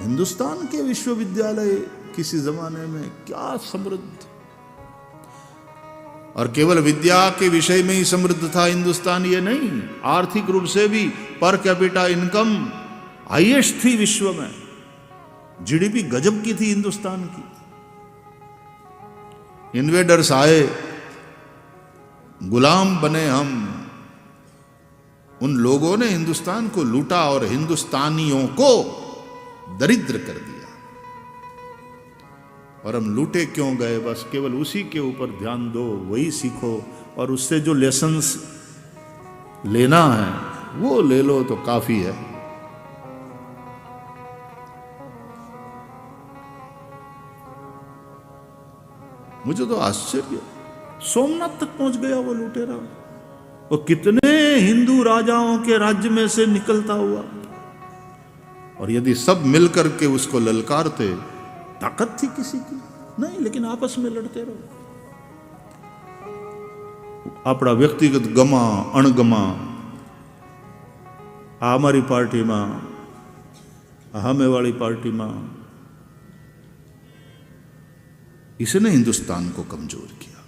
हिंदुस्तान के विश्वविद्यालय किसी जमाने में क्या समृद्ध, और केवल विद्या के विषय में ही समृद्ध था हिंदुस्तान, ये नहीं, आर्थिक रूप से भी पर कैपिटा इनकम हाईएस्ट थी विश्व में, जीडीपी गजब की थी हिंदुस्तान की। इन्वेडर्स आए, गुलाम बने हम, उन लोगों ने हिंदुस्तान को लूटा और हिंदुस्तानियों को दरिद्र कर दिया। और हम लूटे क्यों गए? बस केवल उसी के ऊपर ध्यान दो, वही सीखो, और उससे जो लेसन्स लेना है वो ले लो तो काफी है। मुझे तो आश्चर्य, सोमनाथ तक पहुंच गया वो लुटेरा, वो कितने हिंदू राजाओं के राज्य में से निकलता हुआ, और यदि सब मिलकर के उसको ललकारते, ताकत थी किसी की नहीं, लेकिन आपस में लड़ते रहो। अपना व्यक्तिगत गमा अणगमा, हमारी पार्टी में, हमें वाली पार्टी में, इसने हिंदुस्तान को कमजोर किया।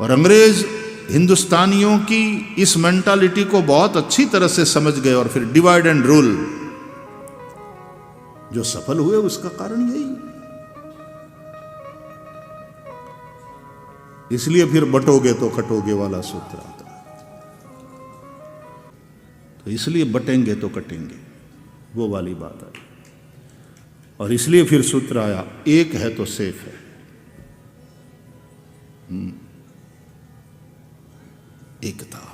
और अंग्रेज हिंदुस्तानियों की इस मेंटालिटी को बहुत अच्छी तरह से समझ गए, और फिर डिवाइड एंड रूल जो सफल हुए उसका कारण यही। इसलिए फिर बटोगे तो कटोगे वाला सूत्र आता है, तो इसलिए बटेंगे तो कटेंगे वो वाली बात आई, और इसलिए फिर सूत्र आया, एक है तो सेफ है। एकता।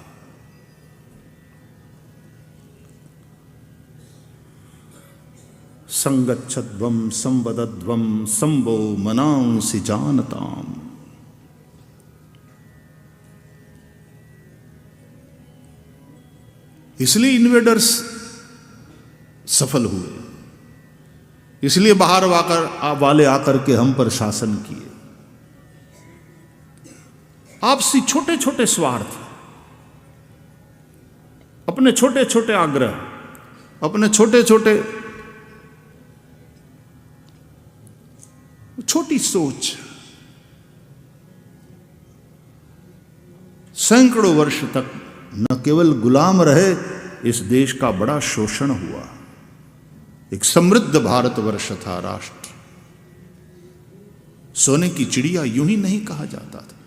संगच्छध्वम संवदध्वम संभो मनांसि जानताम। इसलिए इन्वेडर्स सफल हुए, इसलिए बाहर वाले आकर के हम पर शासन किए। आपसी छोटे छोटे स्वार्थ, अपने छोटे छोटे आग्रह, अपने छोटे छोटे छोटी सोच, सैकड़ों वर्ष तक न केवल गुलाम रहे, इस देश का बड़ा शोषण हुआ। एक समृद्ध भारतवर्ष था, राष्ट्र, सोने की चिड़िया यूं ही नहीं कहा जाता था।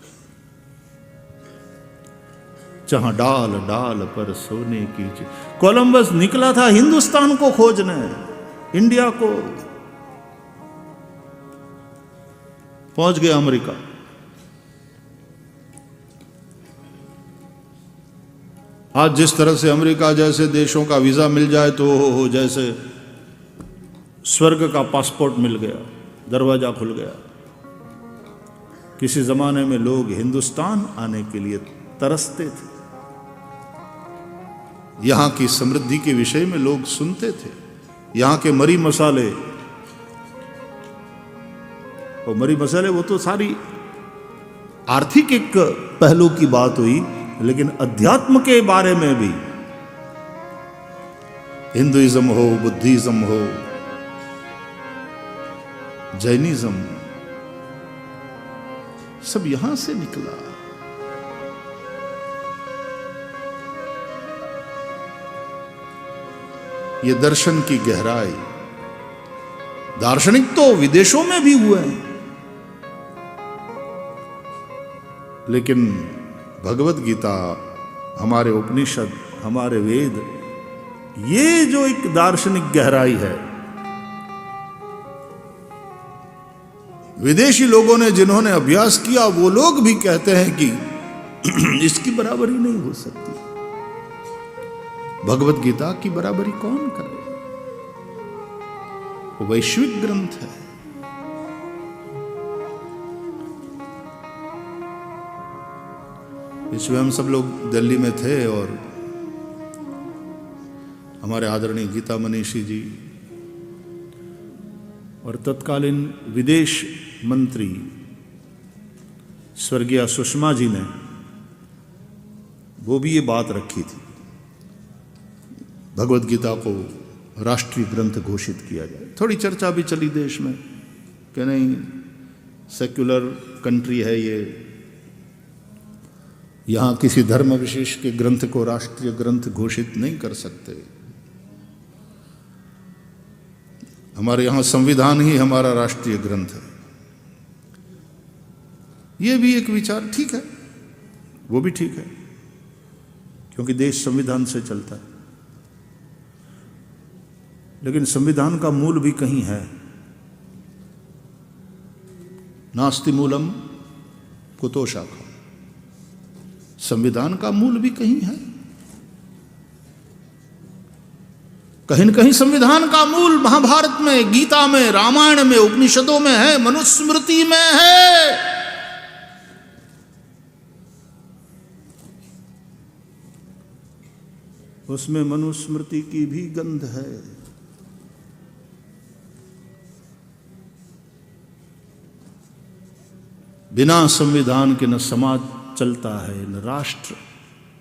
जहां डाल डाल पर सोने की कोलंबस निकला था हिंदुस्तान को खोजने, इंडिया को, पहुंच गया अमेरिका। आज जिस तरह से अमेरिका जैसे देशों का वीजा मिल जाए तो जैसे स्वर्ग का पासपोर्ट मिल गया, दरवाजा खुल गया। किसी जमाने में लोग हिंदुस्तान आने के लिए तरसते थे, यहां की समृद्धि के विषय में लोग सुनते थे, यहां के मरी मसाले, और मरी मसाले वो तो सारी आर्थिक एक पहलू की बात हुई, लेकिन अध्यात्म के बारे में भी, हिंदुइज्म हो, बुद्धिज्म हो, जैनिज्म, सब यहां से निकला। ये दर्शन की गहराई, दार्शनिक तो विदेशों में भी हुए हैं, लेकिन भगवत गीता, हमारे उपनिषद, हमारे वेद, ये जो एक दार्शनिक गहराई है, विदेशी लोगों ने जिन्होंने अभ्यास किया वो लोग भी कहते हैं कि इसकी बराबरी नहीं हो सकती। भगवत गीता की बराबरी कौन करे? वो वैश्विक ग्रंथ है। इसमें हम सब लोग दिल्ली में थे और हमारे आदरणीय गीता मनीषी जी और तत्कालीन विदेश मंत्री स्वर्गीय सुषमा जी ने वो भी ये बात रखी थी। भगवत गीता को राष्ट्रीय ग्रंथ घोषित किया जाए। थोड़ी चर्चा भी चली देश में कि नहीं, सेक्युलर कंट्री है ये, यहाँ किसी धर्म विशेष के ग्रंथ को राष्ट्रीय ग्रंथ घोषित नहीं कर सकते। हमारे यहाँ संविधान ही हमारा राष्ट्रीय ग्रंथ है। ये भी एक विचार ठीक है, वो भी ठीक है, क्योंकि देश संविधान से चलता है। लेकिन संविधान का मूल भी कहीं है। नास्ति मूलम कुतो शाखा, संविधान का मूल भी कहीं है। कहीं न कहीं संविधान का मूल महाभारत में, गीता में, रामायण में, उपनिषदों में है, मनुस्मृति में है। उसमें मनुस्मृति की भी गंध है। बिना संविधान के न समाज चलता है, न राष्ट्र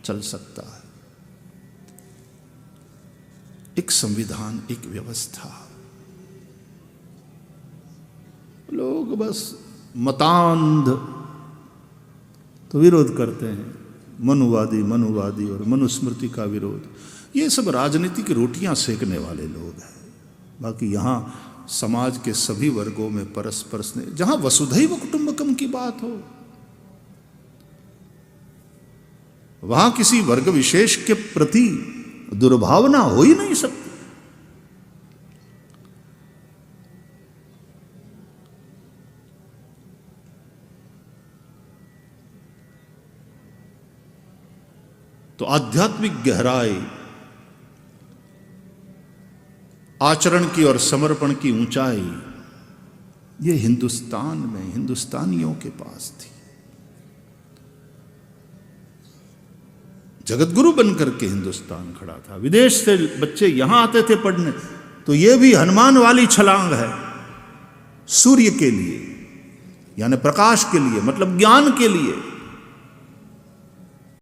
चल सकता है। एक संविधान, एक व्यवस्था। लोग बस मतांध तो विरोध करते हैं, मनुवादी और मनुस्मृति का विरोध। ये सब राजनीति की रोटियां सेकने वाले लोग हैं। बाकी यहाँ समाज के सभी वर्गों में परस्पर स्नेह, जहां वसुधैव कुटुंबकम की बात हो, वहां किसी वर्ग विशेष के प्रति दुर्भावना हो ही नहीं सकती। तो आध्यात्मिक गहराई, आचरण की और समर्पण की ऊंचाई, ये हिंदुस्तान में, हिंदुस्तानियों के पास थी। जगतगुरु बनकर के हिंदुस्तान खड़ा था। विदेश से बच्चे यहां आते थे पढ़ने, तो ये भी हनुमान वाली छलांग है। सूर्य के लिए, यानी प्रकाश के लिए, मतलब ज्ञान के लिए।